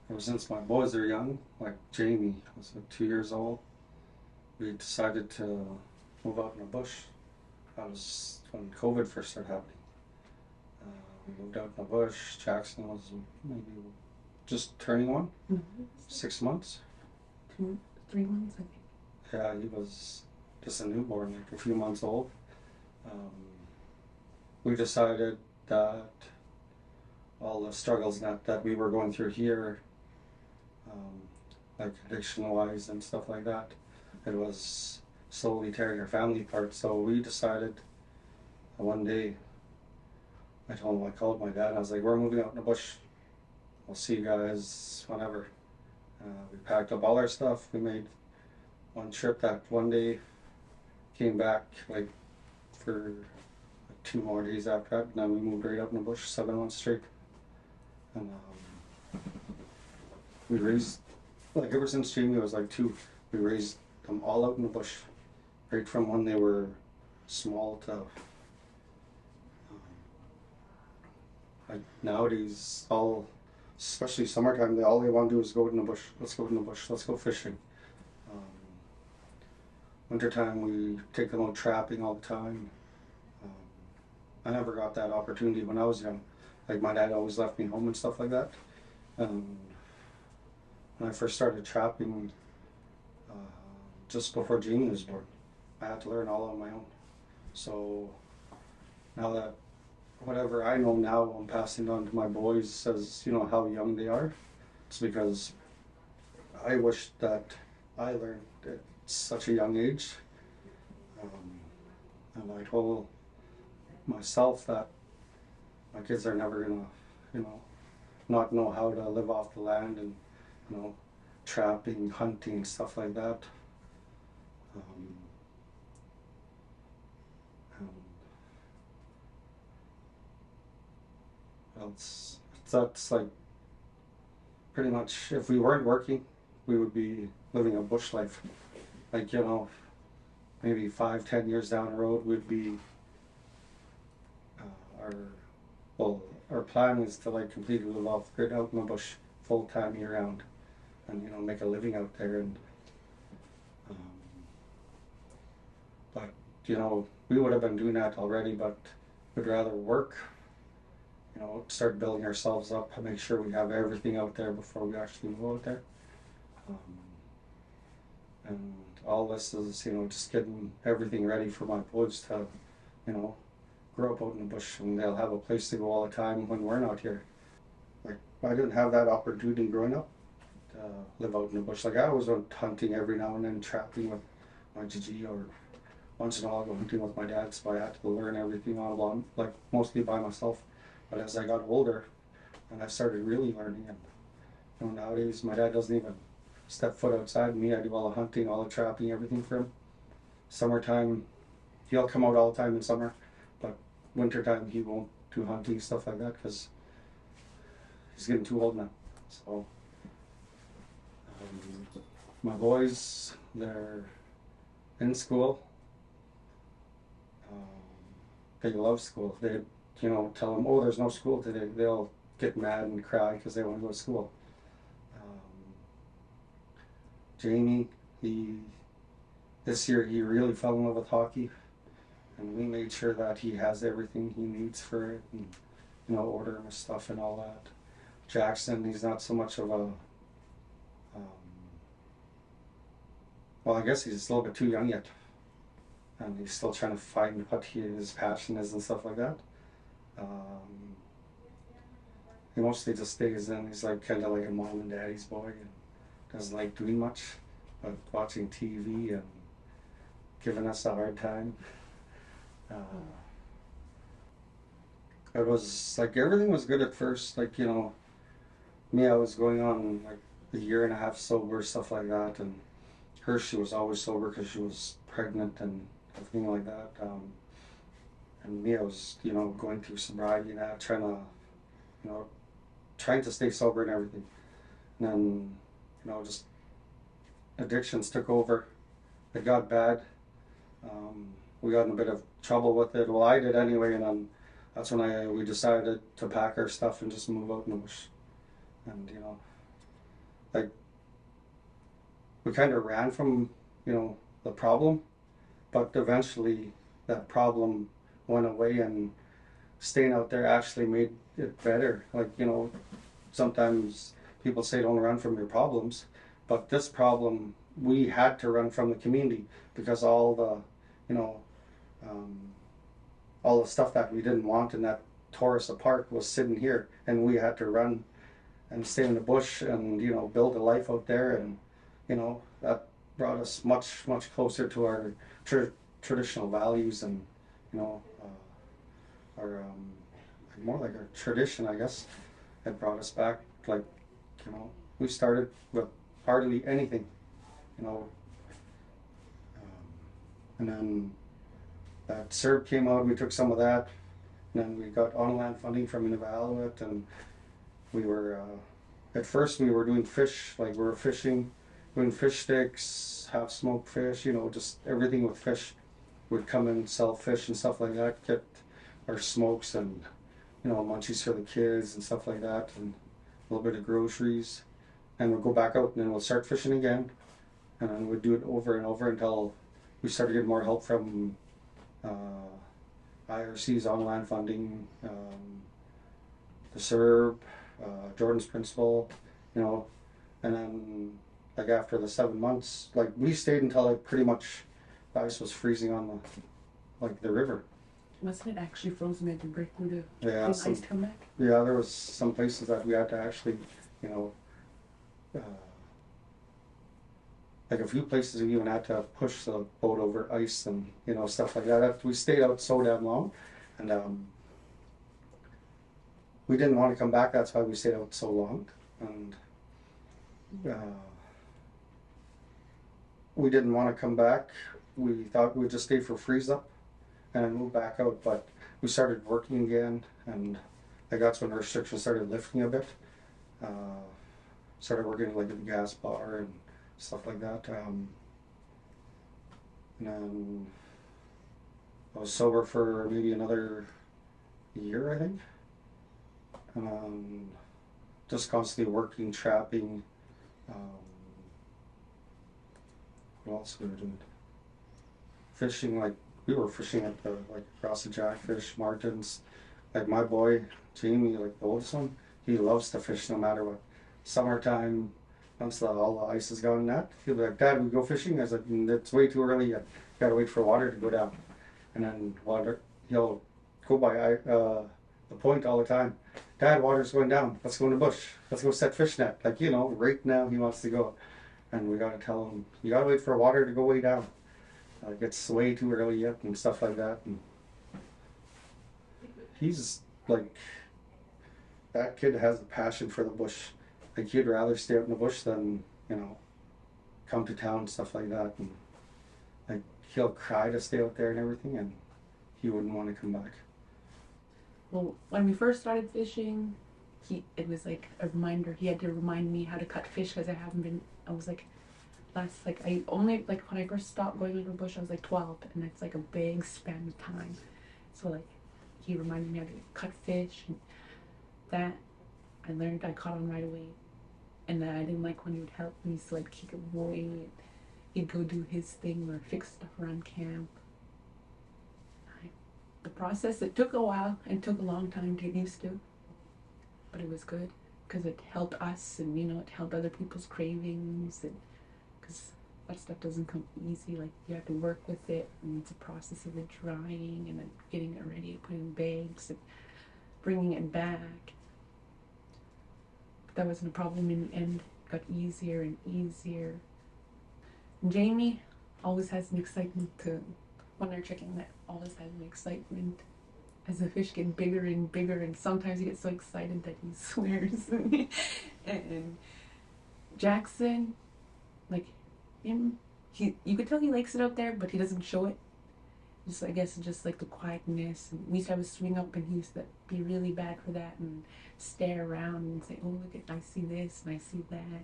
ever since my boys are young, like Jamie was like 2 years old, we decided to move out in the bush. That was when COVID first started happening. We moved out in the bush. Jackson was maybe just turning one, 6 months. 3 months, I think. Yeah, he was just a newborn, like a few months old. Um, we decided that all the struggles that we were going through here, um, like addiction wise and stuff like that, it was slowly tearing our family apart. So we decided one day, I called my dad, I was like, we're moving out in the bush. We'll see you guys whenever. We packed up all our stuff. We made one trip that one day, came back like for 2 more days after that, and then we moved right up in the bush 7 months straight. And we raised, like ever since Jamie was like 2, we raised them all out in the bush, right from when they were small to like nowadays. All, especially summertime, all they want to do is go out in the bush. Let's go in the bush. Let's go fishing. Um, Wintertime, we take them out trapping all the time. Um, I never got that opportunity when I was young. Like my dad always left me home and stuff like that. When I first started trapping, uh, just before Jamie was born, I had to learn all on my own. So now that whatever I know now, I'm passing on to my boys as how young they are. It's because I wish that I learned at such a young age. And I told myself that my kids are never gonna, not know how to live off the land and, trapping, hunting, stuff like that. Um, and that's like pretty much, if we weren't working, we would be living a bush life. Like, maybe 5, 10 years down the road, we'd be our our plan is to like completely live off the grid out in the bush full time year round, and make a living out there. And um, but we would have been doing that already, but we'd rather work, start building ourselves up and make sure we have everything out there before we actually move out there. Um, and all this is, just getting everything ready for my boys to, grow up out in the bush, and they'll have a place to go all the time when we're not here. Like, I didn't have that opportunity growing up to live out in the bush. Like, I always went hunting every now and then, trapping with my Gigi, or once in a while go hunting with my dad, so I had to learn everything all along, like mostly by myself. But as I got older and I started really learning, and nowadays my dad doesn't even step foot outside me. I do all the hunting, all the trapping, everything for him. Summertime, he'll come out all the time in summer, but wintertime he won't do hunting, stuff like that, because he's getting too old now. So my boys, they're in school. They love school. They tell them, oh, there's no school today. They'll get mad and cry because they want to go to school. Jamie, this year he really fell in love with hockey, and we made sure that he has everything he needs for it, and order him his stuff and all that. Jackson, he's not so much of a well, I guess he's a little bit too young yet, and he's still trying to find what his passion is and stuff like that. He mostly just stays in. He's like kind of like a mom and daddy's boy, and doesn't like doing much, but watching TV and giving us a hard time. It was like everything was good at first. Like, me, I was going on like a year and a half sober, stuff like that, and her, she was always sober because she was pregnant and everything like that. And me, I was, going through sobriety and trying to, trying to stay sober and everything. And then, just addictions took over. It got bad. We got in a bit of trouble with it. Well, I did anyway, and then that's when we decided to pack our stuff and just move out in the bush. And like we kind of ran from, the problem, but eventually that problem went away, and staying out there actually made it better. Like, sometimes people say don't run from your problems, but this problem, we had to run from the community because you know, um, all the stuff that we didn't want and that tore us apart was sitting here, and we had to run and stay in the bush and build a life out there, and that brought us much much closer to our traditional values, and our more like our tradition, I guess. It brought us back. Like, we started with hardly anything, you know and then that CERB came out. We took some of that, and then we got on-land funding from Inuvialuit, and we were at first we were doing fish, like we were fishing, doing fish sticks, half smoked fish, just everything with fish. We'd come and sell fish and stuff like that, get our smokes and munchies for the kids and stuff like that, and a little bit of groceries, and we'll go back out and then we'll start fishing again, and then we'd do it over and over until we started getting more help from IRC's on-land funding, the CERB, Jordan's principal, and then like after the 7 months, like we stayed until like pretty much the ice was freezing on the river. Wasn't it actually frozen at the break through Yeah, the ice come back? Yeah, there was some places that we had to actually, uh, like a few places we even had to push the boat over ice and stuff like that. We stayed out so damn long, and we didn't want to come back. That's why we stayed out so long, and we didn't want to come back. We thought we'd just stay for freeze up and move back out, but we started working again, and like that's when restrictions started lifting a bit. Started working like at the gas bar and stuff like that. And then I was sober for maybe another year, I think. Just constantly working, trapping. What else we were doing? Fishing, like we were fishing at the across the jackfish, martins. Like my boy Jamie, like the oldest one, he loves to fish no matter what. Summertime, once all the ice is gone, he'll be like, "Dad, we go fishing." I was like, "It's way too early yet. Gotta wait for water to go down." And then he'll go by the point all the time. "Dad, water's going down. Let's go in the bush. Let's go set fish net." Like, right now he wants to go. And we gotta tell him, "You gotta wait for water to go way down. It's way too early yet," and stuff like that. And he's like, that kid has a passion for the bush. Like, he'd rather stay out in the bush than, come to town and stuff like that. And like, he'll cry to stay out there and everything, and he wouldn't want to come back. Well, when we first started fishing, it was like a reminder. He had to remind me how to cut fish because I was like, I only, like when I first stopped going into the bush, I was like 12, and it's like a big span of time. So like, he reminded me how to cut fish, and that I caught on right away. And then I didn't like when he would help me, so I'd kick him away, and he'd go do his thing or fix stuff around camp. The process, it took a while and took a long time to get used to, but it was good because it helped us, and it helped other people's cravings, and because that stuff doesn't come easy. Like, you have to work with it, and it's a process of it drying and then getting it ready, putting in bags and bringing it back. But that wasn't a problem in the end. It got easier and easier. And Jamie always has an excitement when they're checking that, always has an excitement as the fish get bigger and bigger, and sometimes he gets so excited that he swears. And Jackson, like him, you could tell he likes it out there, but he doesn't show it. I guess just like the quietness. And we used to have a swing up, and he used to be really bad for that and stare around and say, "Oh, look at, I see this and I see that."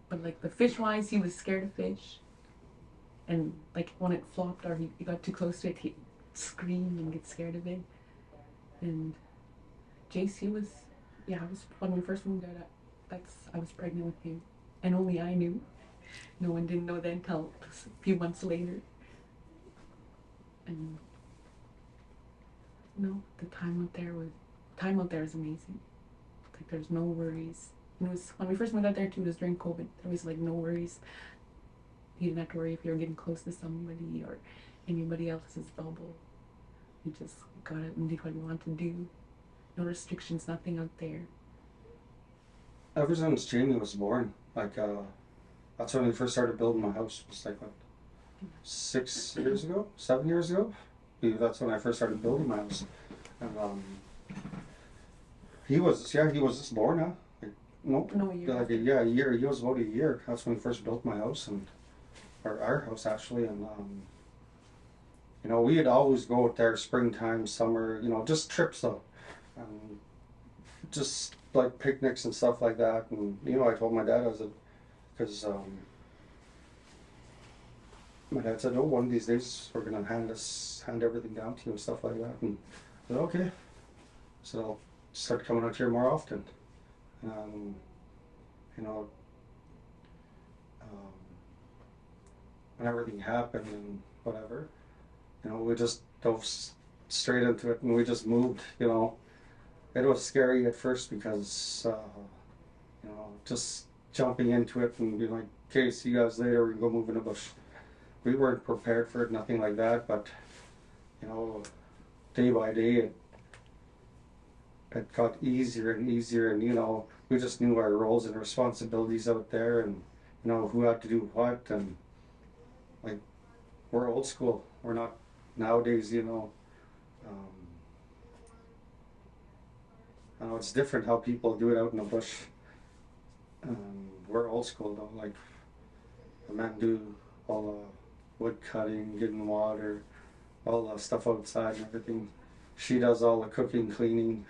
But like the fish wise, he was scared of fish. And like when it flopped or he got too close to it, he'd scream and get scared of it. And Jace, he was when we first moved out I was pregnant with him, and only I knew. No one didn't know then till a few months later. And no, the time out there is amazing. Like there's no worries. And it was when we first moved out there too. It was during COVID. There was like no worries. You didn't have to worry if you were getting close to somebody or anybody else's bubble. You just got out and did what you wanted to do. No restrictions, nothing out there. Ever since Jamie was born, like that's when we first started building my house. It was like what, 6 years ago, 7 years ago. That's when I first started building my house. And he was just born, huh? Like, nope. No, you. Like a year. He was about a year. That's when we first built my house and our house actually. And you know, we'd always go out there springtime, summer. You know, just trips though. Just like picnics and stuff like that. And you know, I told my dad, I was because my dad said, "Oh, one of these days we're gonna hand everything down to you and stuff like that." And I said, "Okay." So I'll start coming out here more often. You know, um, when everything happened and whatever, you know, we just dove straight into it and we just moved. You know, it was scary at first because you know, just jumping into it and being like, "Okay, see you guys later. We can go move in a bush." We weren't prepared for it, nothing like that, but you know, day by day it got easier and easier, and you know, we just knew our roles and responsibilities out there, and you know, who had to do what, and like, we're old school. We're not nowadays, you know. I know it's different how people do it out in the bush. We're old school though, like the men do all the wood cutting, getting water, all the stuff outside and everything. She does all the cooking, cleaning,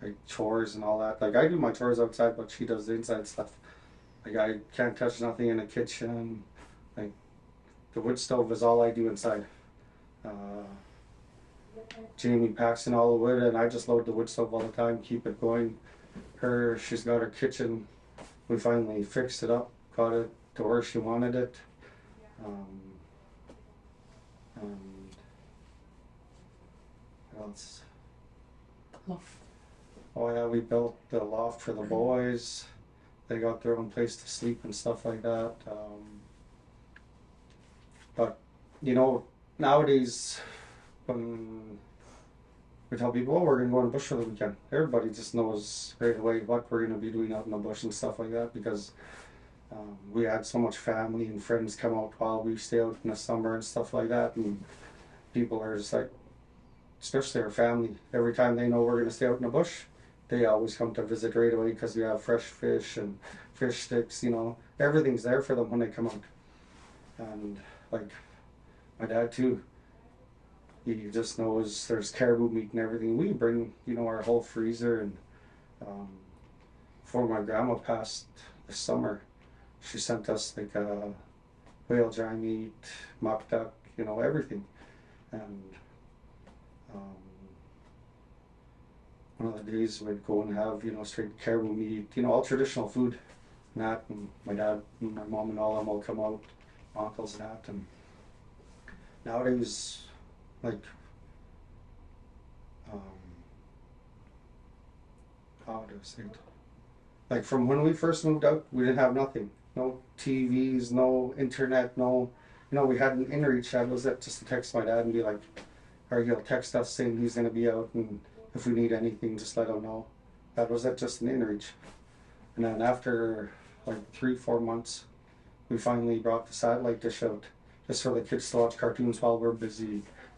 like chores and all that. Like I do my chores outside, but she does the inside stuff. Like I can't touch nothing in the kitchen. Like the wood stove is all I do inside. Jamie packs in all the wood, and I just load the wood stove all the time, keep it going. She's got her kitchen. We finally fixed it up, got it to where she wanted it. And what else? Loft. Oh yeah, we built the loft for the boys. They got their own place to sleep and stuff like that. But you know, nowadays when we tell people, "Oh, we're gonna go in the bush for the weekend," everybody just knows right away what we're gonna be doing out in the bush and stuff like that, because we had so much family and friends come out while we stay out in the summer and stuff like that, and people are just like, especially our family, every time they know we're gonna stay out in the bush, they always come to visit right away because we have fresh fish and fish sticks. You know, everything's there for them when they come out. And like my dad too, he just knows there's caribou meat and everything. We bring, you know, our whole freezer. And before my grandma passed this summer, she sent us like whale dry meat, mock duck, you know, everything. And one of the days we'd go and have, you know, straight caribou meat, you know, all traditional food. And that, and my dad and my mom and all of them will come out, my uncles and that. And nowadays, like, how do I say it? Like from when we first moved out, we didn't have nothing. No TVs, no internet, no, you know, we had an inReach. That was it, just to text my dad and be like, or he'll text us saying he's going to be out, and if we need anything, just let him know. That was it, just an inReach. And then after like 3-4 months, we finally brought the satellite dish out, just for the kids to watch cartoons while we're busy,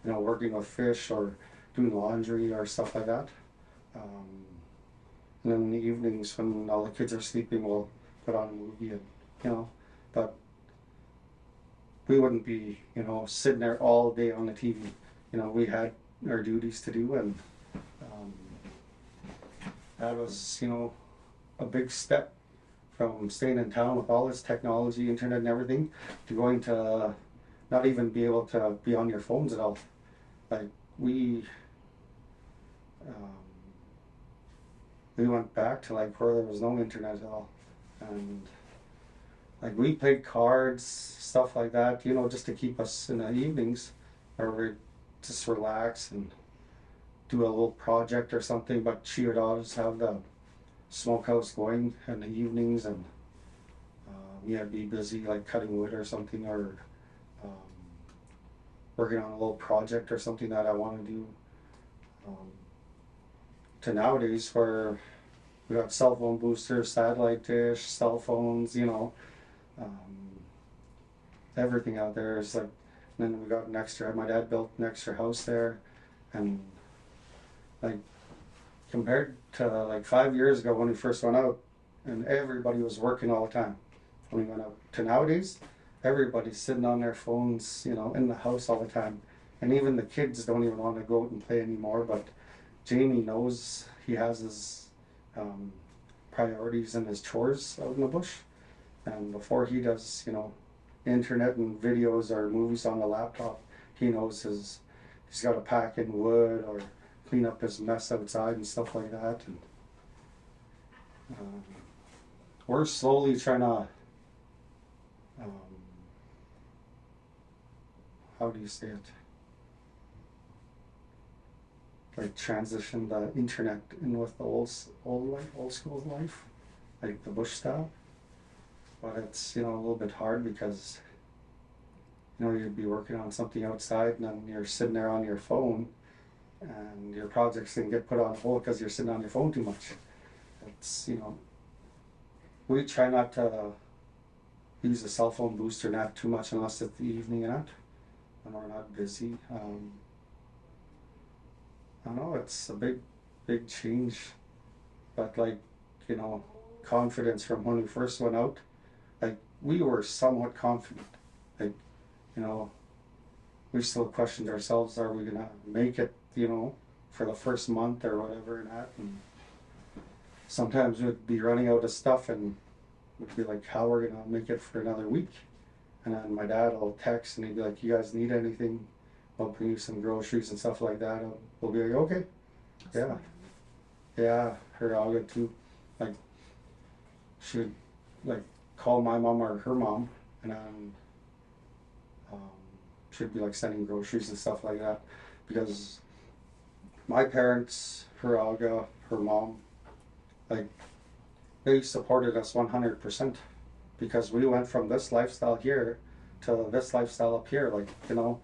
you know, working with fish or doing laundry or stuff like that. And then in the evenings when all the kids are sleeping, we'll put on a movie, and you know, but we wouldn't be, you know, sitting there all day on the TV. You know, we had our duties to do, and that was, you know, a big step from staying in town with all this technology, internet and everything, to going to not even be able to be on your phones at all. Like we we went back to like where there was no internet at all, and like we played cards, stuff like that, you know, just to keep us in the evenings, or we just relax and do a little project or something. But she would always have the smokehouse going in the evenings, and we had to be busy like cutting wood or something, or um, working on a little project or something that I want to do. Um, to nowadays where we got cell phone boosters, satellite dish, cell phones, you know, um, everything out there is like. And then we got an extra. My dad built an extra house there, and like compared to like 5 years ago when we first went out, and everybody was working all the time. When we went out to nowadays, everybody's sitting on their phones, you know, in the house all the time, and even the kids don't even want to go out and play anymore. But Jamie knows he has his um, priorities and his chores out in the bush, and before he does, you know, internet and videos or movies on the laptop, he knows he's got to pack in wood or clean up his mess outside and stuff like that. And um, we're slowly trying to, um, how do you say it? Like transition the internet in with the old school life, like the bush style. But it's, you know, a little bit hard because, you know, you'd be working on something outside and then you're sitting there on your phone, and your projects can get put on hold because you're sitting on your phone too much. It's, you know, we try not to use the cell phone booster not too much unless it's the evening and when we're not busy. I know it's a big change, but like, you know, confidence from when we first went out, like we were somewhat confident. Like, you know, we still questioned ourselves, are we gonna make it, you know, for the first month or whatever and that. And sometimes we'd be running out of stuff and we'd be like, how are we gonna make it for another week? And then my dad will text and he'd be like, you guys need anything? I'll bring you some groceries and stuff like that. We'll be like, okay. Yeah. Yeah, her Olga too. Like, she would like call my mom or her mom, and um, she'd be like sending groceries and stuff like that, because my parents, her Olga, her mom, like they supported us 100%, because we went from this lifestyle here to this lifestyle up here. Like, you know,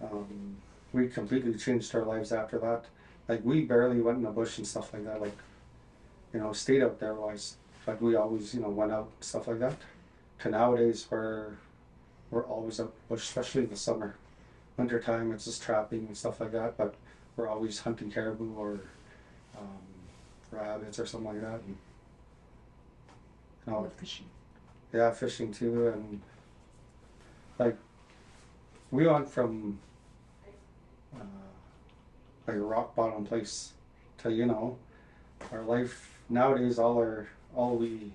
um, we completely changed our lives after that. Like we barely went in the bush and stuff like that. Like, you know, stayed out there wise. Like we always, you know, went out and stuff like that. To nowadays where we're always out in the bush, especially in the summer. Winter time it's just trapping and stuff like that. But we're always hunting caribou or um, rabbits or something like that. And, you know, fishing. Yeah, fishing too. And like we went from uh, like a rock bottom place to, you know, our life nowadays. All we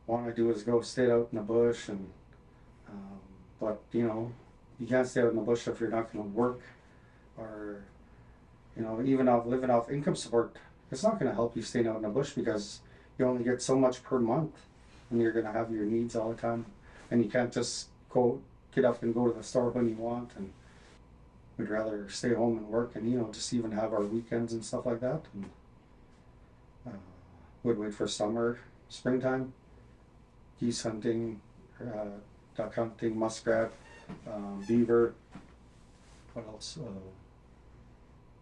want to do is go stay out in the bush, and um, but you know, you can't stay out in the bush if you're not going to work, or you know, even off living off income support. It's not going to help you staying out in the bush, because you only get so much per month, and you're going to have your needs all the time, and you can't just go get up and go to the store when you want. And we'd rather stay home and work, and you know, just even have our weekends and stuff like that. And would wait for summer, springtime, geese hunting, duck hunting, muskrat, beaver. What else?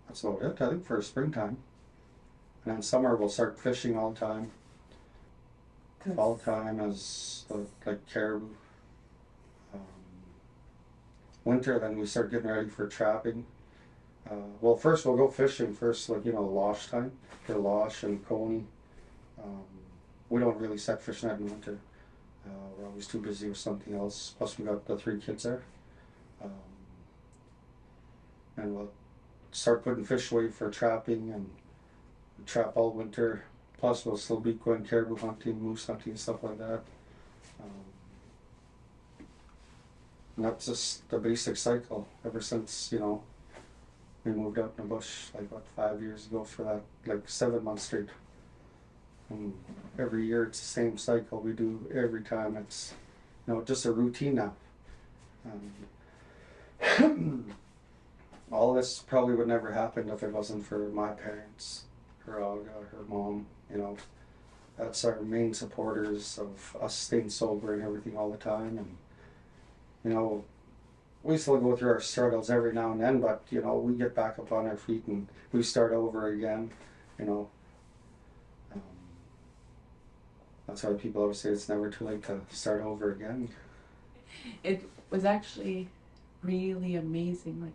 That's about it, I think, for springtime. And then summer we'll start fishing all the time. Fall time is like caribou. Um, Winter, then we start getting ready for trapping. Well, first we'll go fishing first, like, you know, losh time, for losh and coney. Um, we don't really set fish net in winter. We're always too busy with something else. Plus, we got the 3 kids there. Um, and we'll start putting fish away for trapping, and we trap all winter. Plus, we'll still be going caribou hunting, moose hunting, stuff like that. And that's just the basic cycle ever since, you know, we moved out in the bush like, what, 5 years ago, for that, like 7 months straight. And every year it's the same cycle we do every time. It's, just a routine now. All this probably would never happen if it wasn't for my parents, her Olga, her mom. That's our main supporters of us staying sober and everything all the time. And we still go through our struggles every now and then, but we get back up on our feet and we start over again. Um, that's why people always say it's never too late to start over again. It was actually really amazing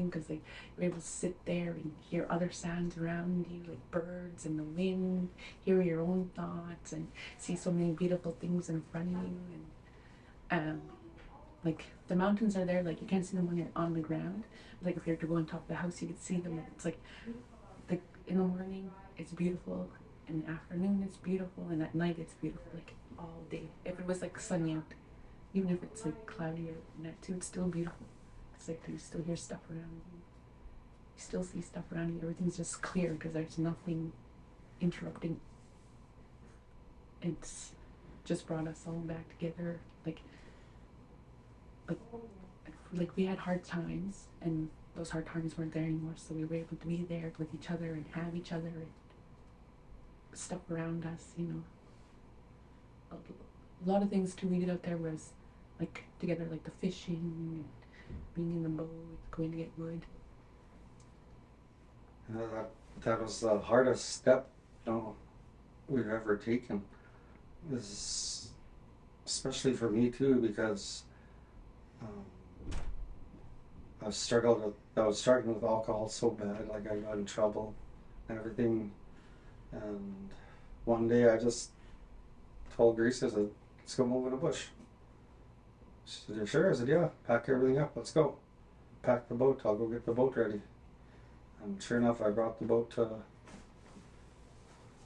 because like you're able to sit there and hear other sounds around you, like birds and the wind, hear your own thoughts, and see so many beautiful things in front of you. And like the mountains are there, like you can't see them when you're on the ground. Like if you were to go on top of the house, you could see them. It's like in the morning it's beautiful, in the afternoon it's beautiful, and at night it's beautiful, like all day. If it was like sunny out, even if it's like cloudy at night too, it's still beautiful. It's like you still hear stuff around you. You still see stuff around you. Everything's just clear because there's nothing interrupting. It's just brought us all back together. Like we had hard times, and those hard times weren't there anymore. So we were able to be there with each other and have each other and stuff around us. A lot of things too we did out there was like together, like the fishing and being in the boat, going to get wood. That was the hardest step we've ever taken. This, especially for me too, because I was struggling with alcohol so bad, like I got in trouble and everything. And one day I just told Grace, I said, let's go move in a bush. She said, you sure? I said, yeah, pack everything up, let's go. Pack the boat, I'll go get the boat ready. And sure enough, I brought the boat to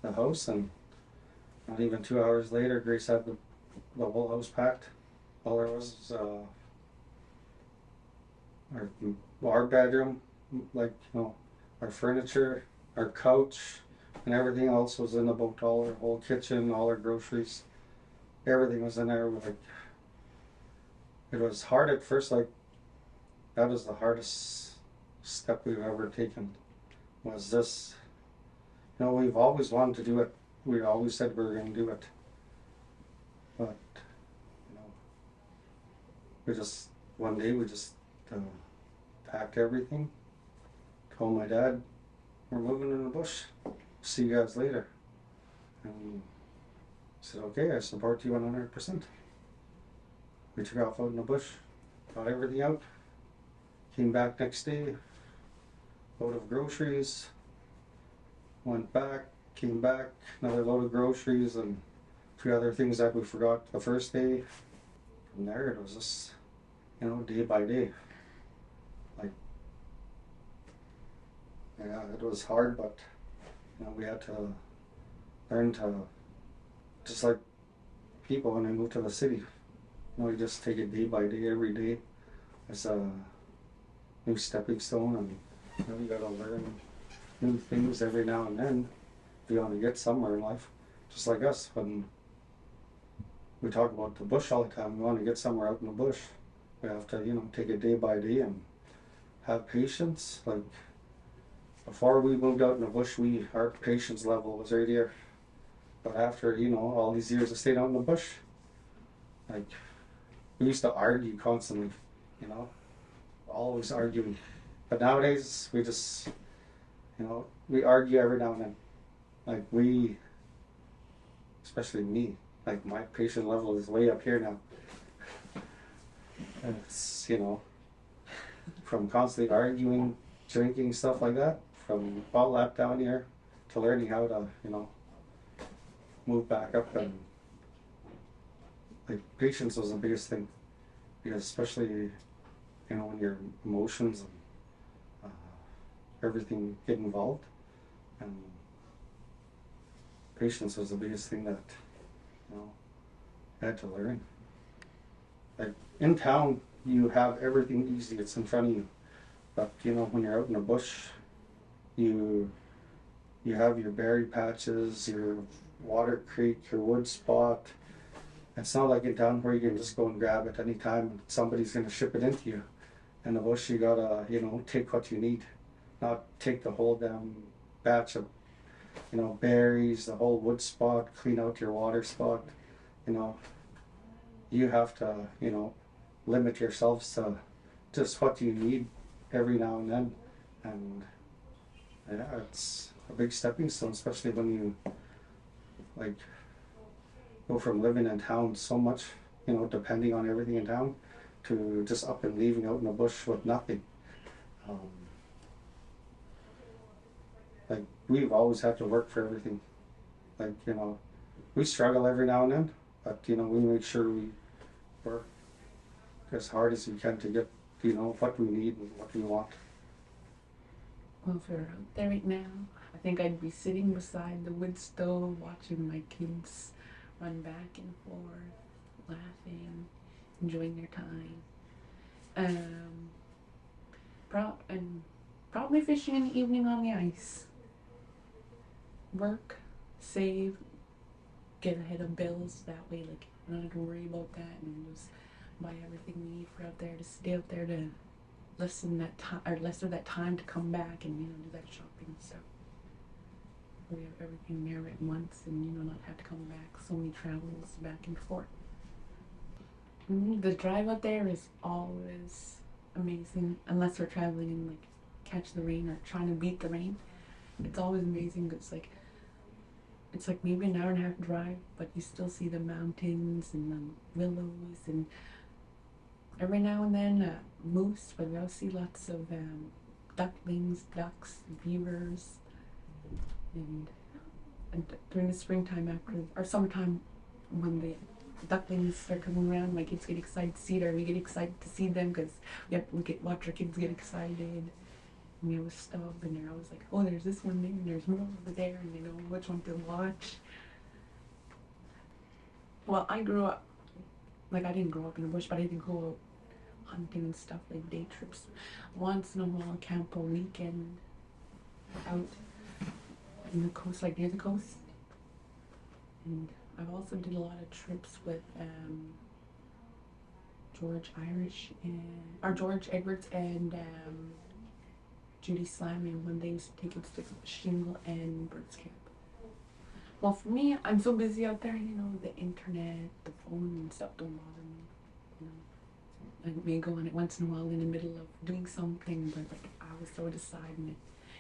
the house, and not even 2 hours later, Grace had the whole house packed. All there was our bedroom, like, our furniture, our couch, and everything else was in the boat. All our whole kitchen, all our groceries, everything was in there. It was hard at first. Like, that was the hardest step we've ever taken. Was this? We've always wanted to do it. We always said we were going to do it, but one day we just packed everything. Told my dad, we're moving in the bush. See you guys later. And I said, okay, I support you 100%. We took off out in the bush, got everything out, came back next day, load of groceries, went back, came back, another load of groceries and a few other things that we forgot the first day. From there, it was just, day by day. Like, yeah, it was hard, but, we had to learn to, just like people when they move to the city, you just take it day by day, every day as a new stepping stone, and you gotta learn new things every now and then if you want to get somewhere in life. Just like us, when we talk about the bush all the time, we want to get somewhere out in the bush. We have to, take it day by day and have patience. Like, before we moved out in the bush, our patience level was right here. But after, all these years of staying out in the bush, like, we used to argue constantly, always arguing. But nowadays, we just, we argue every now and then. Like, especially me, like, my patient level is way up here now. And it's, from constantly arguing, drinking, stuff like that, from all that down here to learning how to, move back up. And like, patience was the biggest thing, because especially, when your emotions and everything get involved, and patience was the biggest thing that, I had to learn. Like, in town, you have everything easy, it's in front of you. But, when you're out in the bush, you have your berry patches, your water creek, your wood spot. It's not like in town where you can just go and grab it anytime and somebody's gonna ship it into you. In the bush you gotta, take what you need. Not take the whole damn batch of, berries, the whole wood spot, clean out your water spot. You know, you have to, limit yourselves to just what you need every now and then. And yeah, it's a big stepping stone, especially when you like go from living in town so much, depending on everything in town, to just up and leaving out in the bush with nothing. Um, like we've always had to work for everything. Like we struggle every now and then, but we make sure we work as hard as we can to get what we need and what we want. Well, if we were out there right now, I think I'd be sitting beside the wood stove watching my kids run back and forth, laughing, enjoying their time. And probably fishing in the evening on the ice. Work, save, get ahead of bills. That way, like, I don't have to worry about that and just buy everything we need for out there to stay out there to lessen that time or lesser that time to come back and do that shopping and stuff. We have everything there at once and not have to come back so many travels back and forth. The drive out there is always amazing unless we're traveling and like catch the rain or trying to beat the rain. It's always amazing. It's like maybe an hour and a half drive, but you still see the mountains and the willows and every now and then moose, but we also see lots of ducklings, ducks, beavers, and during the springtime or summertime when the ducklings start coming around, my kids get excited to see it, or we get excited to see them because watch our kids get excited. And we have a stub, and they're always like, "Oh, there's this one there, and there's more over there," and they know which one to watch. Well, I grew up I didn't grow up in the bush, but I did go out hunting and stuff, like day trips. Once in a while, camp a weekend out in the coast, like near the coast. And I've also did a lot of trips with George Edwards and Judy Slammy when they used to take us to Shingle and Birds Camp. Well, for me, I'm so busy out there, the internet, the phone and stuff don't bother me. I may go on it once in a while in the middle of doing something, but like I will throw it aside and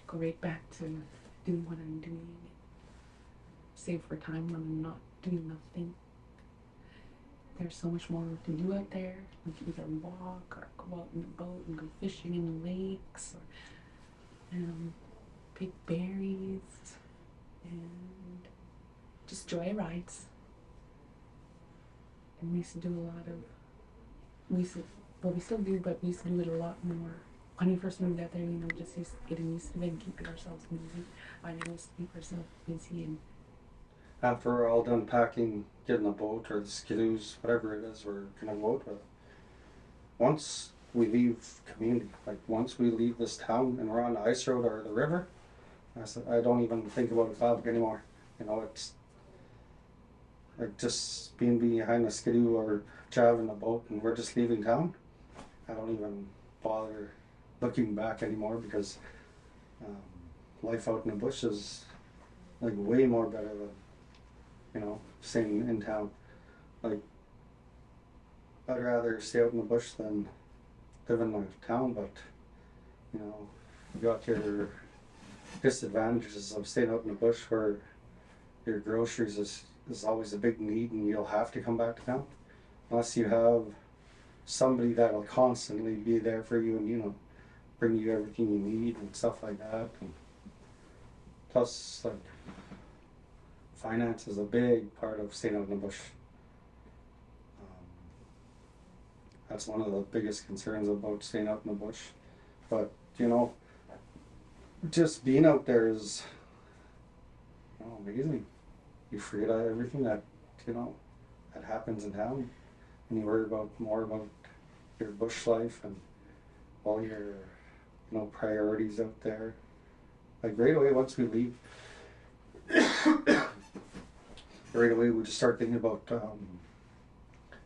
go right back to doing what I'm doing. Save for time when I'm not doing nothing. There's so much more to do out there. We can either walk or go out in the boat and go fishing in the lakes or pick berries and just joy rides. And we used to do we still do, but we used to do it a lot more. When we first moved out there, just getting used to it and keeping ourselves busy. Finding ways to keep ourselves busy. And after we're all done packing, getting the boat or the skidoos, whatever it is we're gonna go out with, once we leave community, like once we leave this town and we're on the ice road or the river, I don't even think about a cloud anymore. It's like just being behind a skidoo or driving a boat and we're just leaving town. I don't even bother looking back anymore because life out in the bush is like way more better than staying in town. Like I'd rather stay out in the bush than live in a town, but you got your disadvantages of staying out in the bush where your groceries is always a big need and you'll have to come back to town unless you have somebody that'll constantly be there for you and bring you everything you need and stuff like that. And plus, like, finance is a big part of staying out in the bush. That's one of the biggest concerns about staying out in the bush. But just being out there is amazing. You forget everything that that happens in town, and you worry more about your bush life and all your priorities out there. Like right away once we leave right away we just start thinking about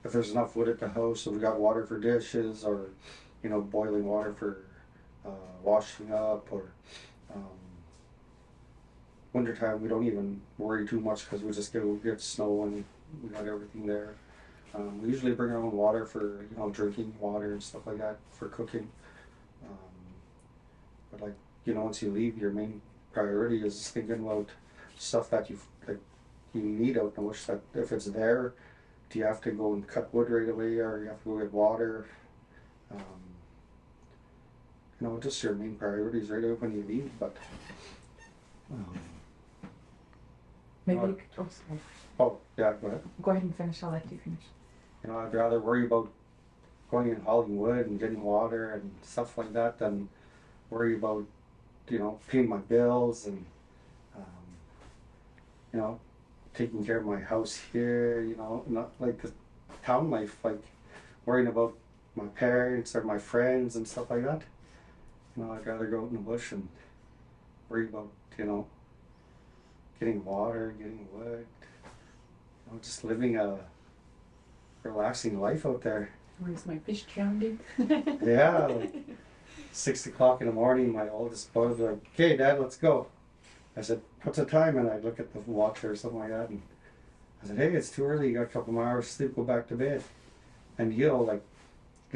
if there's enough wood at the house, if we got water for dishes, or boiling water for washing up, or um, wintertime we don't even worry too much because we just get snow and we got everything there. We usually bring our own water for drinking water and stuff like that for cooking. Um, but like once you leave, your main priority is thinking about stuff that you need out in the bush. That if it's there, do you have to go and cut wood right away, or you have to go get water? Um, just your main priorities right out when you leave. But um, Maybe uh, you could, oh, sorry. oh yeah, go ahead. Go ahead and finish. I'll let you finish. I'd rather worry about going and hauling wood and getting water and stuff like that than worry about paying my bills and um, taking care of my house here. Not like the town life, like worrying about my parents or my friends and stuff like that. I'd rather go out in the bush and worry about getting water, getting wood, just living a relaxing life out there. Where's my fish drowning? Yeah, like 6 o'clock in the morning, my oldest boy was like, "Okay, Dad, let's go." I said, "What's the time?" And I'd look at the watch or something like that, and I said, "Hey, it's too early. You got a couple more hours sleep. Go back to bed." And he'll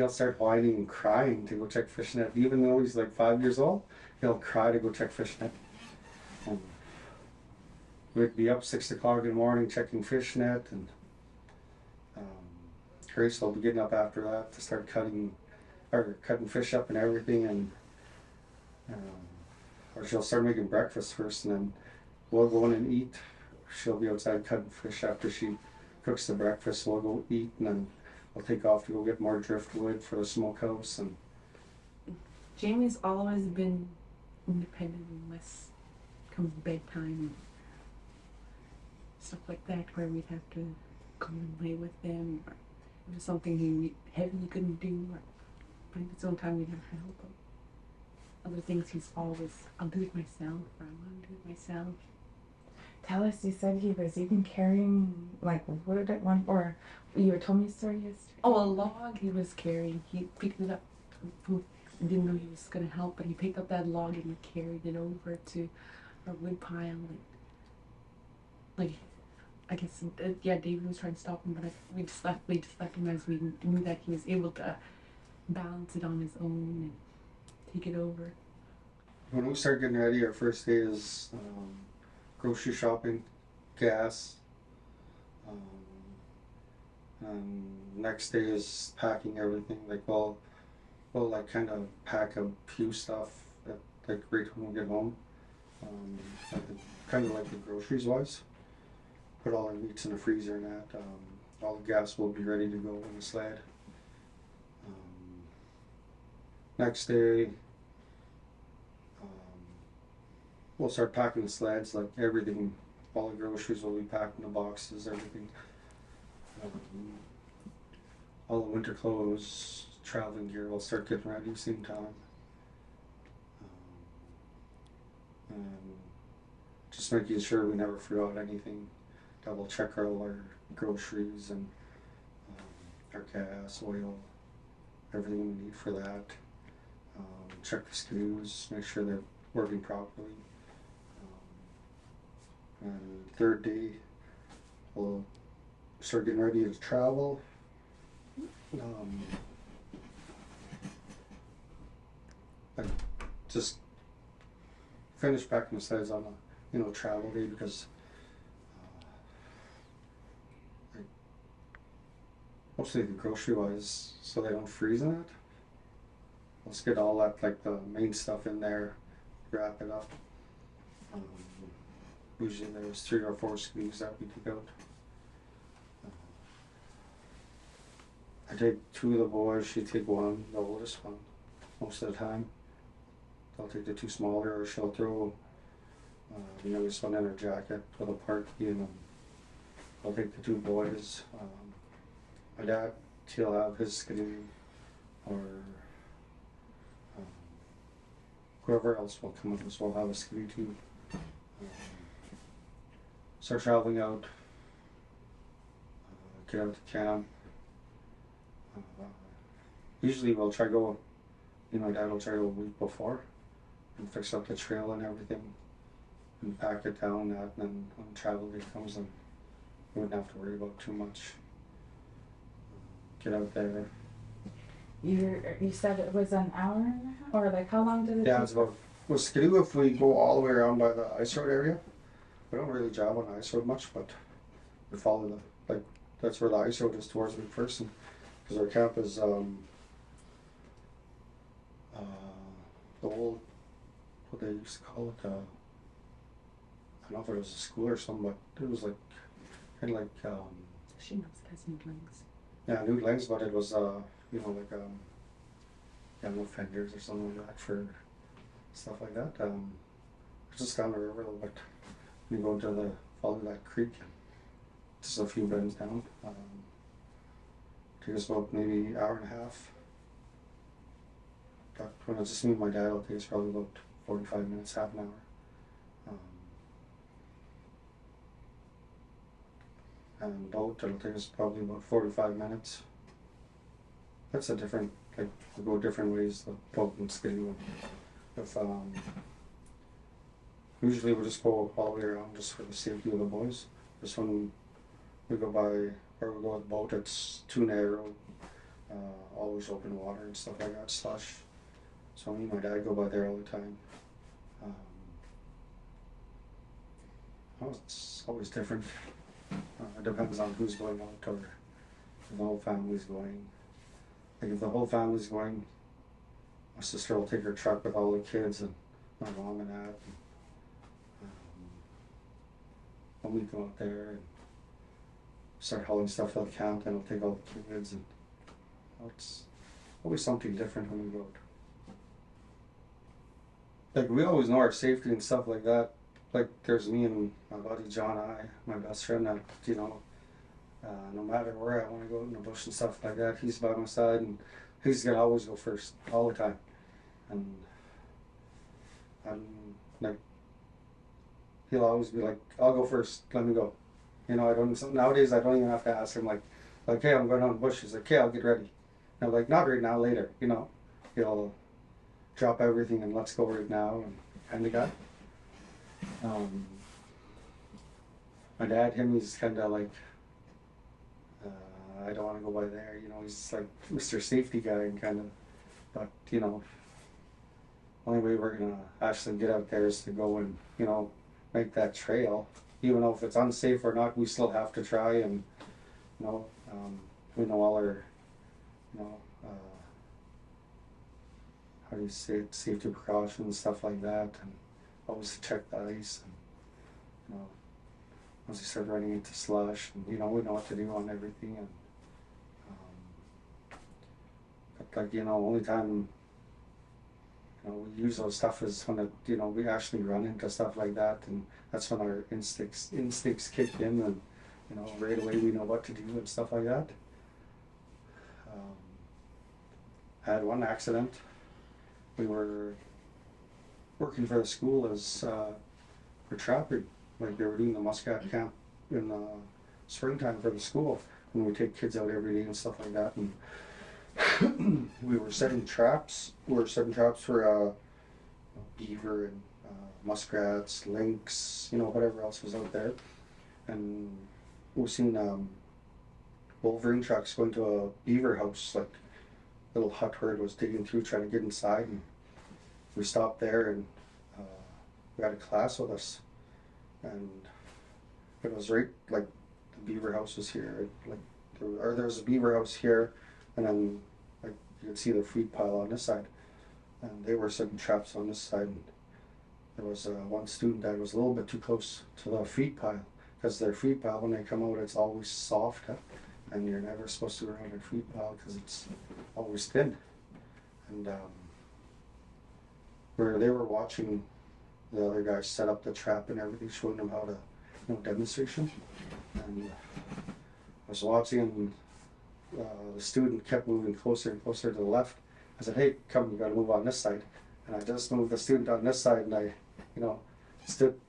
start whining and crying to go check fish net, even though he's like 5 years old. He'll cry to go check fish net. And we'd be up 6 o'clock in the morning checking fish net, and Grace will be getting up after that to start cutting fish up and everything, and or she'll start making breakfast first, and then we'll go in and eat. She'll be outside cutting fish after she cooks the breakfast. We'll go eat, and then we'll take off to go get more driftwood for the smokehouse. And Jamie's always been independent unless comes bedtime and stuff like that, where we'd have to come and play with them, or if it was something heavy he couldn't do, or find his own time we'd have to help him. Other things he's always, I'll do it myself, or I want to do it myself. Tell us, you said he was even carrying like wood at one, or you were told me a story yesterday. Oh, a log he was carrying. He picked it up. Didn't know he was going to help, but he picked up that log and he carried it over to our wood pile. And, like, I guess, yeah, Davey was trying to stop him, but we just left him as we knew that he was able to balance it on his own and take it over. when we start getting ready, our first day is grocery shopping, gas. And next day is packing everything. Like we'll like kind of pack a few stuff that like right when we get home. Kind of like the groceries wise. Put all our meats in the freezer and that. All the gas will be ready to go in the sled. Next day, we'll start packing the sleds, like everything. All the groceries will be packed in the boxes, everything. All the winter clothes, traveling gear will start getting ready at the same time. And just making sure we never forgot anything. Double check all our groceries and our gas, oil, everything we need for that. Check the screws, make sure they're working properly. And third day, we'll start getting ready to travel. I just finished packing the sleds on a travel day because mostly the grocery wise, so they don't freeze in it. Let's get all that, like the main stuff in there, wrap it up. Usually there's 3 or 4 SKUs that we took out. I take 2 of the boys, she take 1, the oldest one, most of the time. I'll take the 2 smaller, or she'll throw the youngest one in her jacket with a party, and I'll take the 2 boys. My dad, he'll have his canoe, or whoever else will come with us will have a canoe too. Start traveling out. get out to camp. Usually we'll try to go, you know, my dad will try to go a week before and fix up the trail and everything and pack it down that, and then when travel day comes, then we wouldn't have to worry about too much. Get out there. You said it was an hour and a half, or like how long did it Yeah, take? it's about, with Skidoo, if we go all the way around by the ice road area, we don't really job on the ice road much, but we follow the, like, that's where the ice road is towards McPherson, because our camp is the old, what they used to call it, I don't know if it was a school or something, but it was like, kind of like, She knows it has newlings. yeah, new lanes, but it was, you know, like, no fenders or something like that for stuff like that. It's just down the river a little bit. You go to the, follow that creek, just a few bends down. Take us about maybe an hour and a half. But when it's just me and my dad, it'll take us probably about 45 minutes, half an hour. And boat, it'll take us probably about 45 minutes. That's a different, like, we go different ways, the boat and Skidoo. If, usually we just go all the way around just for the safety of the boys. This one, we go by, or we go with the boat, it's too narrow, always open water and stuff like that, slush. So me and my dad go by there all the time. It's always different. It depends on who's going out or if the whole family's going. Like if the whole family's going, my sister will take her truck with all the kids and my mom and that. When we go out there and start hauling stuff to the camp, then I'll take all the kids, and it's always something different when we go out. Like we always know our safety and stuff like that. Like there's me and my buddy John, my best friend, that, you know, no matter where I want to go in the bush and stuff like that, he's by my side and he's gonna always go first all the time. And I'm like, he'll always be like, I'll go first, let me go. You know, I don't, nowadays I don't even have to ask him like, hey, I'm going on the bush. He's like, okay, I'll get ready. And I'm like, not right now, later, you know. He'll drop everything and let's go right now, and kind of guy. My dad, he's kind of like, I don't want to go by there, you know, he's like Mr. Safety guy and kind of, but, you know, only way we're going to actually get out there is to go and, you know, make that trail. Even though if it's unsafe or not, we still have to try, and, you know, we know all our, you know, how do you say it, safety precautions, stuff like that, and always check the ice, and, you know, once you start running into slush, and, you know, we know what to do on everything, and, but like, you know, only time, you know, we use those stuff is when it, you know, we actually run into stuff like that, and that's when our instincts kick in, and, you know, right away we know what to do and stuff like that. I had one accident. We were working for the school as for trapping. Like they were doing the muskrat camp in the springtime for the school, and we take kids out every day and stuff like that. And we were setting traps. We were setting traps for beaver and muskrats, lynx, you know, whatever else was out there. And we've seen Wolverine trucks going to a beaver house, like little hut where it was digging through trying to get inside, and we stopped there, and we had a class with us, and it was right, like the beaver house was here, like there was a beaver house here, and then like you could see the feed pile on this side, and they were setting traps on this side, and there was one student that was a little bit too close to the feed pile, because their feed pile, when they come out, it's always soft, and you're never supposed to go around their feed pile because it's always thin. And where they were watching the other guys set up the trap and everything, showing them how to, you know, demonstration. And I was watching, and the student kept moving closer and closer to the left. I said, hey, come, you gotta move on this side. And I just moved the student on this side, and I, you know, stood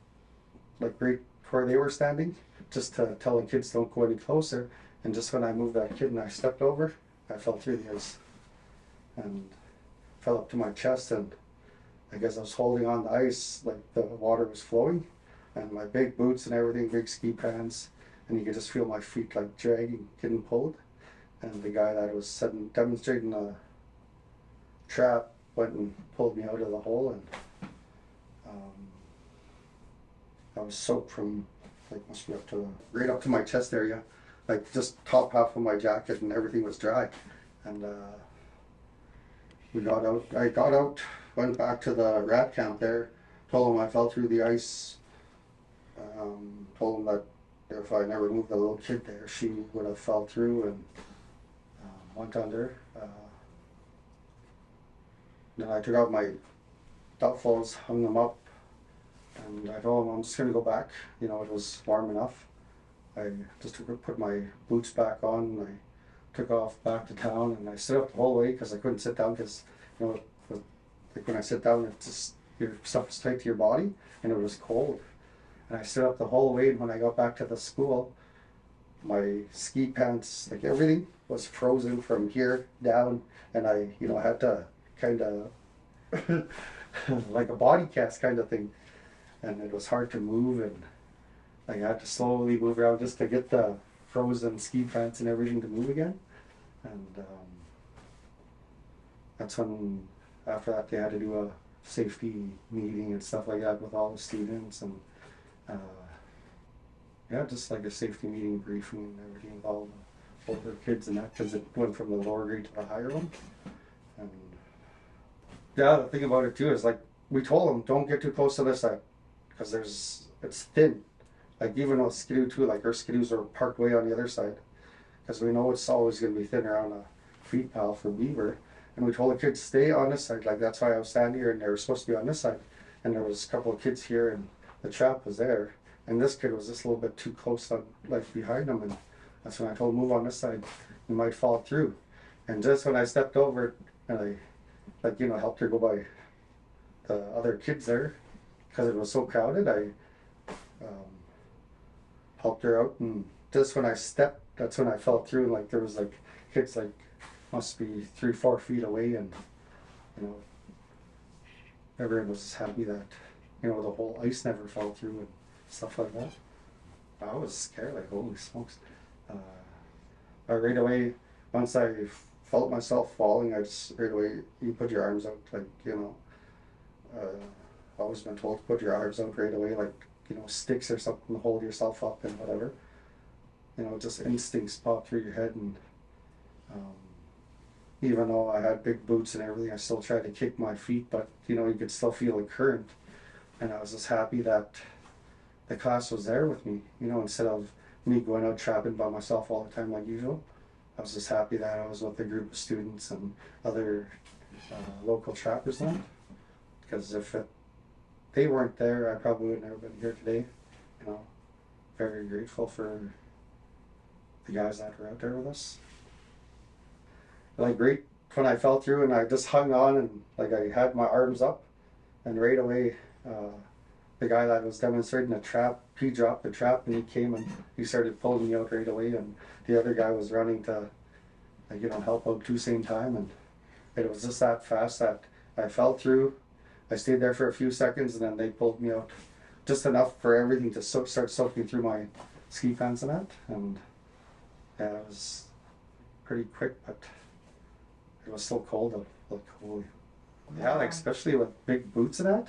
like right where they were standing, just to tell the kids don't go any closer. And just when I moved that kid and I stepped over, I fell through the ice and fell up to my chest. And I guess I was holding on the ice, like the water was flowing, and my big boots and everything, big ski pants, and you could just feel my feet like dragging, getting pulled. And the guy that was demonstrating the trap went and pulled me out of the hole, and I was soaked from like must be up to right up to my chest area, like just top half of my jacket, and everything was dry. And we got out. I got out, went back to the rat camp there, told him I fell through the ice. Told him that if I never moved the little kid there, she would have fell through and went under. Then I took out my duffels, hung them up, and I told him I'm just gonna go back. You know, it was warm enough. I just put my boots back on, and I took off back to town, and I stood up the whole way because I couldn't sit down because, you know, like when I sit down, it just, your stuff's tight to your body, and it was cold. And I stood up the whole way, and when I got back to the school, my ski pants, like everything was frozen from here down, and I, you know, had to kind of like a body cast kind of thing, and it was hard to move, and I had to slowly move around just to get the frozen ski pants and everything to move again. And that's when, after that, they had to do a safety meeting and stuff like that with all the students, and yeah, just like a safety meeting briefing and everything with all the older kids and that, because it went from the lower grade to the higher one. And yeah, the thing about it too is, like, we told them don't get too close to this side because it's thin. Like, even with skidoo too, like our skidoos are parked way on the other side because we know it's always going to be thin around a feed pile for beaver. And we told the kids stay on this side. Like, that's why I was standing here, and they were supposed to be on this side. And there was a couple of kids here, and the trap was there. And this kid was just a little bit too close on, like, behind him, and that's when I told him move on this side. You might fall through. And just when I stepped over and I, like, you know, helped her go by the other kids there because it was so crowded, I helped her out, and just when I stepped, that's when I fell through, and like there was like kids like must be 3-4 feet away, and you know, everyone was just happy that, you know, the whole ice never fell through and stuff like that. I was scared, like, holy smokes. But right away, once I felt myself falling, I just right away, you put your arms out, like, you know, I've always been told to put your arms out right away, like, you know, sticks or something to hold yourself up and whatever. You know, just instincts pop through your head, and even though I had big boots and everything, I still tried to kick my feet, but, you know, you could still feel a current. And I was just happy that the class was there with me, you know, instead of me going out trapping by myself all the time like usual. I was just happy that I was with a group of students and other local trappers then, because if they weren't there, I probably would have never been here today. You know, very grateful for the guys that were out there with us. Like, right when I fell through and I just hung on, and like I had my arms up, and right away the guy that was demonstrating the trap, he dropped the trap and he came and he started pulling me out right away, and the other guy was running to, like, you know, help out too same time, and it was just that fast that I fell through. I stayed there for a few seconds, and then they pulled me out just enough for everything to start soaking through my ski pants and that, and yeah, it was pretty quick, but it was still cold out, like, holy. Yeah, like, especially with big boots and that,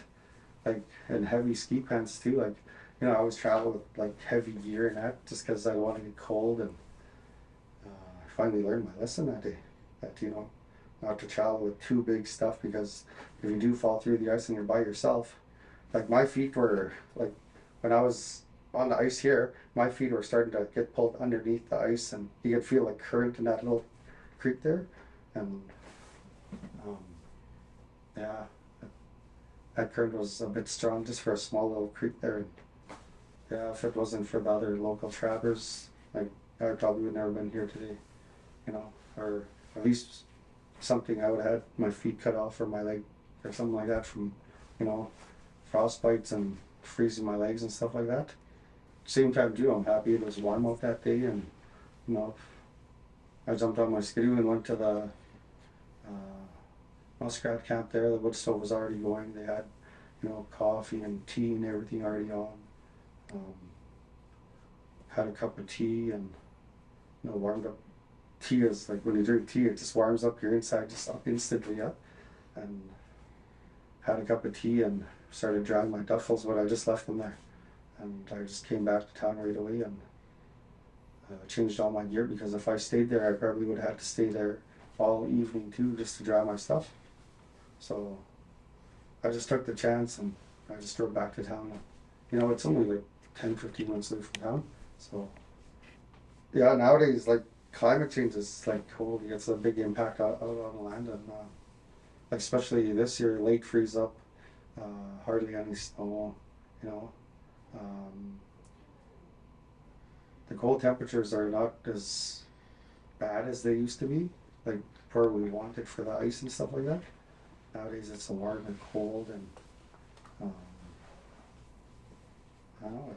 like, and heavy ski pants too, like, you know, I always travel with like heavy gear and that just because I don't want to get cold, and I finally learned my lesson that day, that, you know, not to travel with too big stuff, because if you do fall through the ice and you're by yourself, like, my feet were, like, when I was on the ice here, my feet were starting to get pulled underneath the ice, and you could feel like current in that little creek there, and yeah, that current was a bit strong just for a small little creek there. And yeah, if it wasn't for the other local trappers, like, I probably would never been here today, you know, or at least something, I would have had my feet cut off or my leg or something like that from, you know, frostbites and freezing my legs and stuff like that. Same time too, I'm happy it was warm out that day, and you know, I jumped on my skidoo and went to the muskrat camp there. The wood stove was already going. They had, you know, coffee and tea and everything already on. Um, had a cup of tea and, you know, warmed up. Tea is like when you drink tea, it just warms up your inside just instantly up. And had a cup of tea and started drying my duffels when I just left them there. And I just came back to town right away and changed all my gear, because if I stayed there, I probably would have had to stay there all evening too, just to dry my stuff. So I just took the chance and I just drove back to town. You know, it's only like 10-15 minutes away from town. So yeah, nowadays, like, climate change is like, holy, it's a big impact out on the land. And like, especially this year, late freeze up, hardly any snow, you know. The cold temperatures are not as bad as they used to be, like where we wanted for the ice and stuff like that. Nowadays it's warm and cold, and I don't know,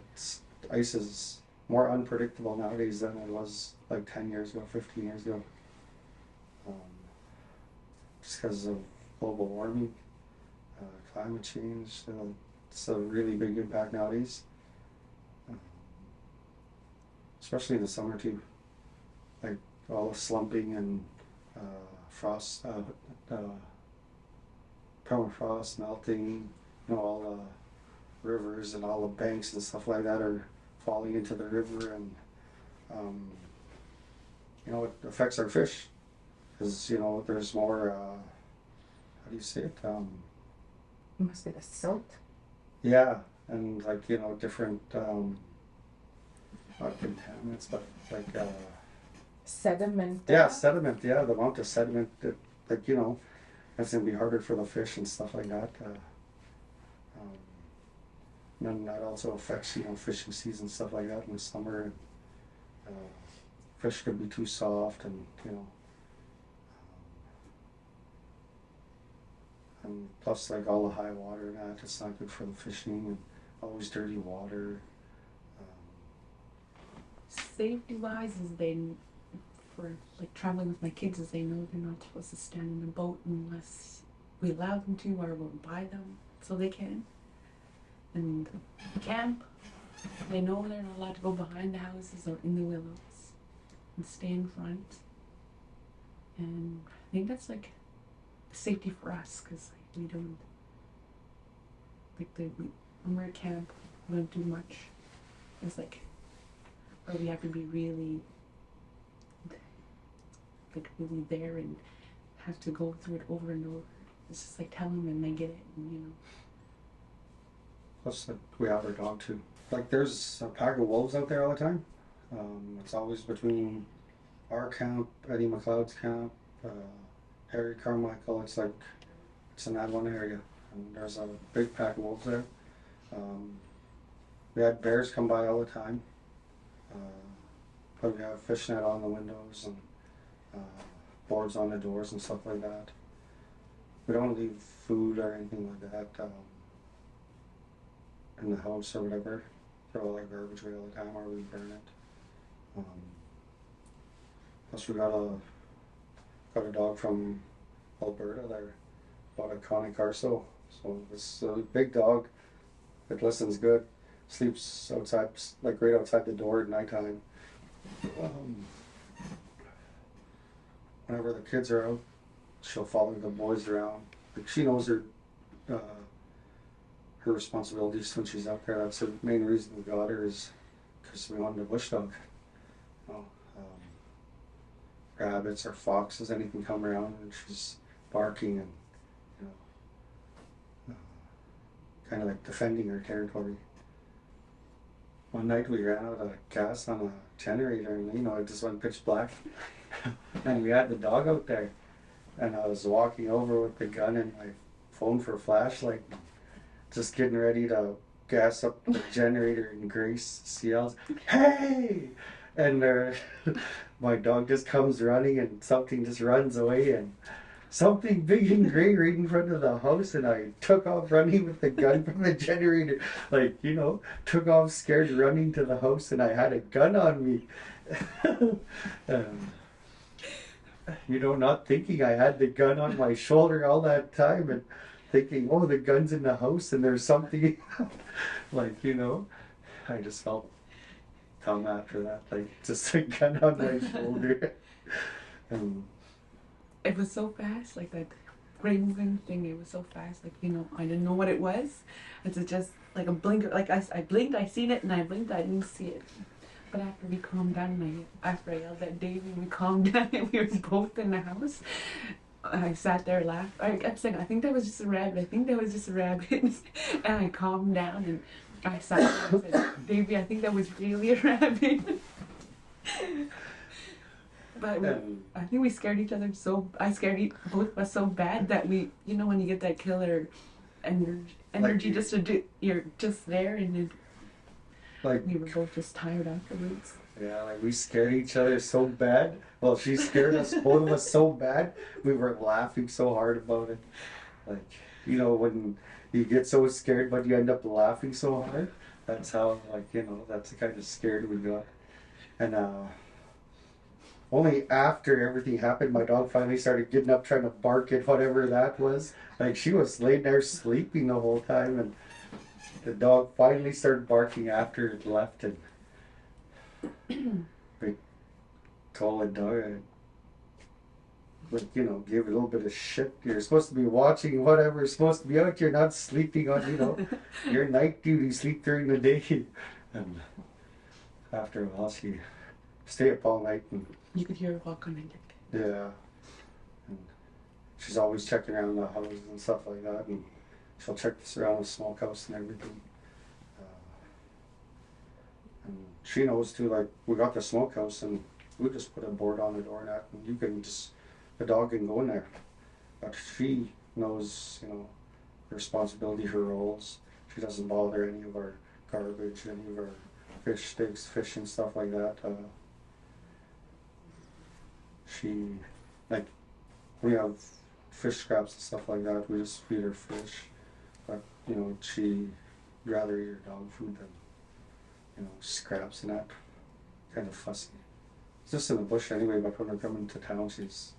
ice is more unpredictable nowadays than it was like 10 years ago, 15 years ago. Just because of global warming, climate change, it's a really big impact nowadays. Especially in the summer too, like all the slumping and frost, permafrost melting, you know, all the rivers and all the banks and stuff like that are falling into the river, and you know, it affects our fish, because, you know, there's more, how do you say it? It must be the silt. Yeah, and like, you know, different, not contaminants, but like Sediment. yeah, sediment. Yeah, the amount of sediment that, like, you know, that's gonna be harder for the fish and stuff like that. And then that also affects, you know, fishing season, stuff like that in the summer. And, fish could be too soft, and, you know, and plus, like, all the high water and that, it's not good for the fishing, and always dirty water. Safety wise, is they, for like traveling with my kids, is they know they're not supposed to stand in a boat unless we allow them to, or we'll buy them so they can. And camp, they know they're not allowed to go behind the houses or in the willows and stay in front. And I think that's like safety for us, because like, we don't, like, when we're at camp, we don't do much. It's like, or we have to be really, like, really there and have to go through it over and over. It's just like tell them and they get it, and, you know. Plus, like, we have our dog too. Like, there's a pack of wolves out there all the time. It's always between our camp, Eddie McLeod's camp, Harry Carmichael. It's like, it's in that one area, and there's a big pack of wolves there. We had bears come by all the time. But we have fishnet on the windows and boards on the doors and stuff like that. We don't leave food or anything like that in the house or whatever. Throw all our garbage away all the time, or we burn it. Plus, we got a dog from Alberta there, bought a Connie Carso. So it's a big dog. It listens good. Sleeps outside, like right outside the door at nighttime. Whenever the kids are out, she'll follow the boys around. Like, she knows her responsibilities when she's out there. That's the main reason we got her, is because we wanted a bush dog. You know, rabbits or foxes, anything come around, and she's barking and, you know, kind of like defending her territory. One night we ran out of gas on a generator, and, you know, it just went pitch black. And we had the dog out there, and I was walking over with the gun and my phone for a flashlight, just getting ready to gas up the generator, and Grace yells, "Hey!" And my dog just comes running, and something just runs away and something big and gray right in front of the house, and I took off running with the gun from the generator. Like, took off scared running to the house, and I had a gun on me. um, not thinking I had the gun on my shoulder all that time, and thinking, oh, the gun's in the house and there's something. Like, I just felt dumb after that, like just a gun on my shoulder. It was so fast, like that gray moving thing. It was so fast, like I didn't know what it was. It's just like a blinker. Like I blinked, I seen it, and I blinked, I didn't see it. But after we calmed down, after I yelled at Davey, we calmed down, and we were both in the house. I sat there, laughed. I kept saying, "I think that was just a rabbit. I think that was just a rabbit," and I calmed down and I sat there and said, "Davey, I think that was really a rabbit." But I think we scared each other I scared both of us so bad that we, when you get that killer energy just to do, you're just there, and then we were both just tired afterwards. Yeah, like we scared each other so bad. Well, she scared us, both of us so bad, we were laughing so hard about it. Like, when you get so scared but you end up laughing so hard, that's how, that's the kind of scared we got. And only after everything happened, my dog finally started getting up trying to bark at whatever that was. Like, she was laying there sleeping the whole time, and the dog finally started barking after it left, and we told the dog, gave a little bit of shit. You're supposed to be watching whatever's supposed to be out. You're not sleeping on, your night duty, sleep during the day. And after a while, she stayed up all night, and you could hear her walk on the deck. Yeah. And she's always checking around the houses and stuff like that, and she'll check this around the smokehouse and everything. And she knows too, like, we got the smokehouse and we just put a board on the door and that, and the dog can go in there. But she knows, her responsibility, her roles. She doesn't bother any of our garbage, any of our fish sticks, fish and stuff like that. We have fish scraps and stuff like that. We just feed her fish. But, she'd rather eat her dog food than, scraps and that. Kind of fussy. It's just in the bush anyway, but when we're coming to town, she's,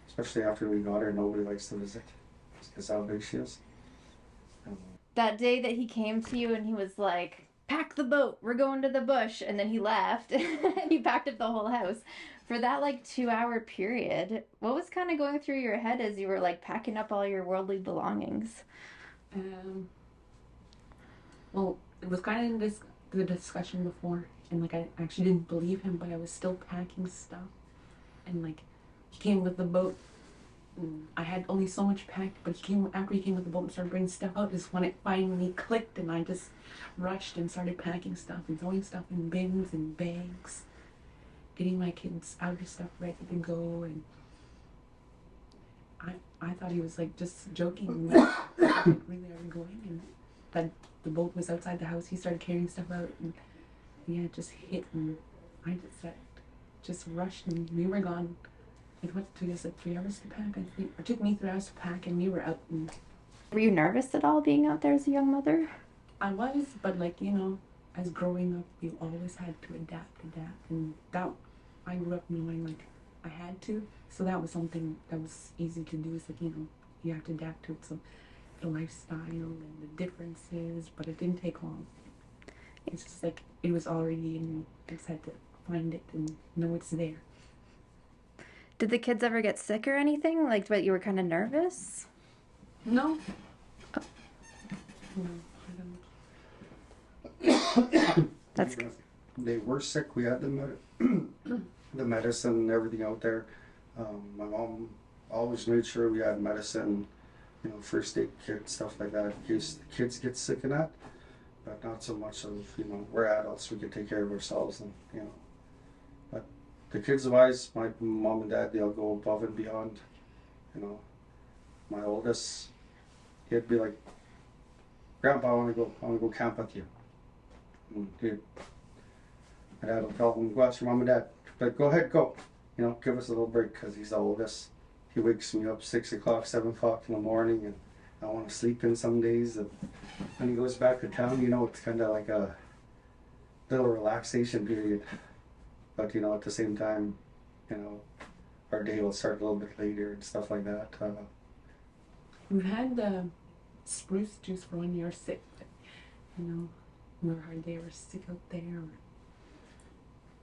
especially after we got her, nobody likes to visit. Because how big she is. That day that he came to you and he was like, pack the boat, we're going to the bush, and then he left and you packed up the whole house. For that 2-hour period, what was kind of going through your head as you were packing up all your worldly belongings? Well, it was kind of the discussion before, and I actually didn't believe him, but I was still packing stuff, and he came with the boat. I had only so much packed, but after he came with the boat and started bringing stuff out, just when it finally clicked, and I just rushed and started packing stuff and throwing stuff in bins and bags, getting my kids' outer stuff ready to go, and I thought he was just joking, really, are we going? And that the boat was outside the house. He started carrying stuff out, and it just hit, and I just rushed, and we were gone. It took us 3 hours to pack, I think. It took me 3 hours to pack, and we were out. And were you nervous at all being out there as a young mother? I was, but as growing up, you always had to adapt, and that I grew up knowing I had to. So that was something that was easy to do. It's you have to adapt to it. So the lifestyle and the differences, but it didn't take long. It's just it was already in me. I just had to find it and know it's there. Did the kids ever get sick or anything? But you were kind of nervous? No. Oh. No, I don't. That's good. They were sick. We had the medicine and everything out there. My mom always made sure we had medicine, first aid kit, stuff like that, in case the kids get sick and that. But not so much of, we're adults, we can take care of ourselves, and, But the kids' wise, my mom and dad, they'll go above and beyond. My oldest, he'd be like, Grandpa, I want to go camp with you. And my dad will tell him, go ask your mom and dad. Like, go ahead, go. give us a little break because he's the oldest. He wakes me up 6 o'clock, 7 o'clock in the morning, and I want to sleep in some days. And when he goes back to town, it's kind of like a little relaxation period. But at the same time, our day will start a little bit later and stuff like that. We've had spruce juice for when you're sick. Remember how they were sick out there?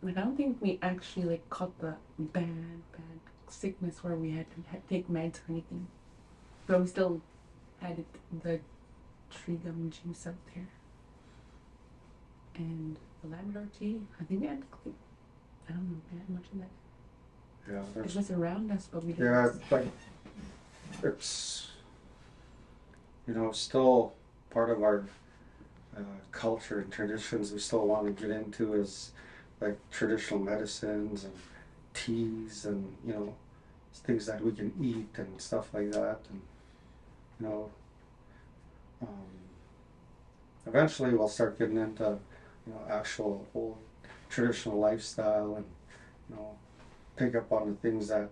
Like, I don't think we actually like caught the bad sickness where we had to take meds or anything. But we still had the tree gum juice out there. And the Labrador tea, I think we had, I don't know if we had much of that. Yeah, It was around us, but we didn't. yeah, like it's still part of our culture and traditions. We still want to get into is like traditional medicines and teas and things that we can eat and stuff like that. And eventually we'll start getting into actual old traditional lifestyle and pick up on the things that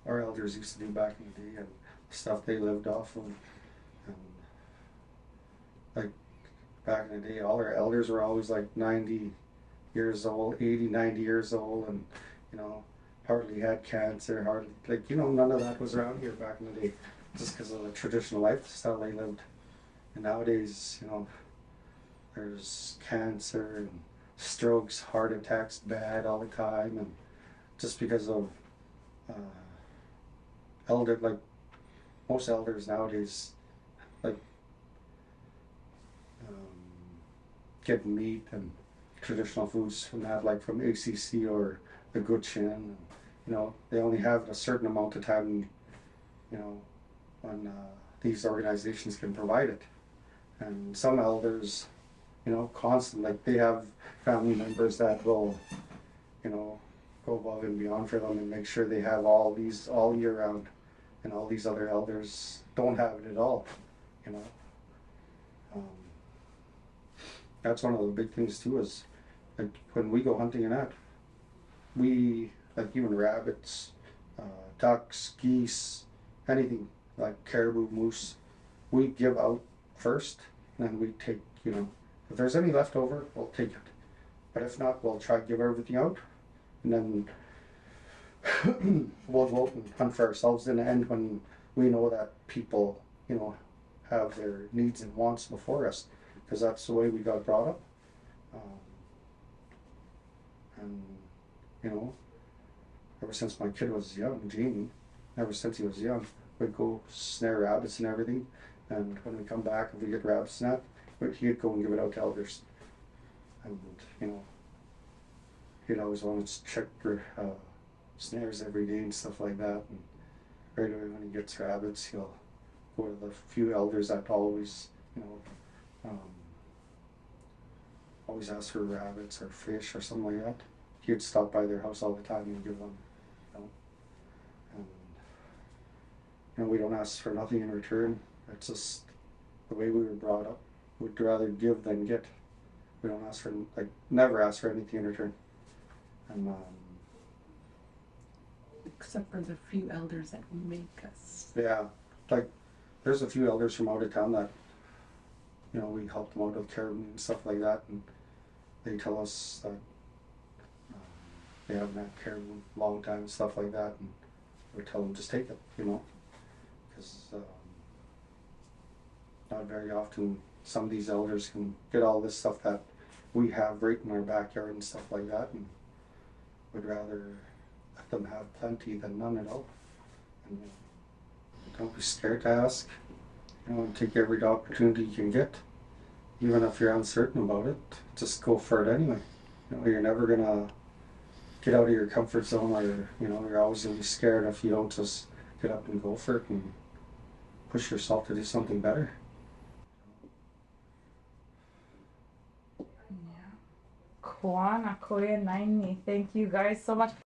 our elders used to do back in the day and stuff they lived off of. And like back in the day, all our elders were always like 90 years old, 80, 90 years old, and hardly had cancer, hardly none of that was around here back in the day, just because of the traditional lifestyle they lived. And nowadays, there's cancer and strokes, heart attacks, bad all the time, and just because of most elders nowadays like get meat and traditional foods from that, like from ACC or the Good Chin. They only have a certain amount of time, when these organizations can provide it. And some elders, constantly, like they have family members that will, go above and beyond for them and make sure they have all these all year round, and all these other elders don't have it at all. That's one of the big things too. Is like when we go hunting and that, we like even rabbits, ducks, geese, anything like caribou, moose, we give out first, and then we take. If there's any left over, we'll take it. But if not, we'll try to give everything out, and then we'll go out and hunt for ourselves in the end when we know that people, have their needs and wants before us, because that's the way we got brought up. And ever since my kid was young, Jamie, ever since he was young, we'd go snare rabbits and everything. And when we come back, if we get rabbits and that, he'd go and give it out to elders. And he'd always want to check for snares every day and stuff like that. And right away when he gets rabbits, he'll go to the few elders that always, always ask for rabbits or fish or something like that. He'd stop by their house all the time and give them, and we don't ask for nothing in return. It's just the way we were brought up. We'd rather give than get. We don't ask for, never ask for anything in return. And except for the few elders that make us. Yeah, there's a few elders from out of town that, we help them out with caribou and stuff like that, and they tell us that they haven't had caribou in a long time and stuff like that, and we tell them just take it, because not very often some of these elders can get all this stuff that we have right in our backyard and stuff like that, and would rather let them have plenty than none at all. And don't be scared to ask, and take every opportunity you can get, even if you're uncertain about it. Just go for it anyway. You're never gonna get out of your comfort zone, or you're always gonna be scared if you don't just get up and go for it and push yourself to do something better. Kuana Koya Naini. Thank you guys so much.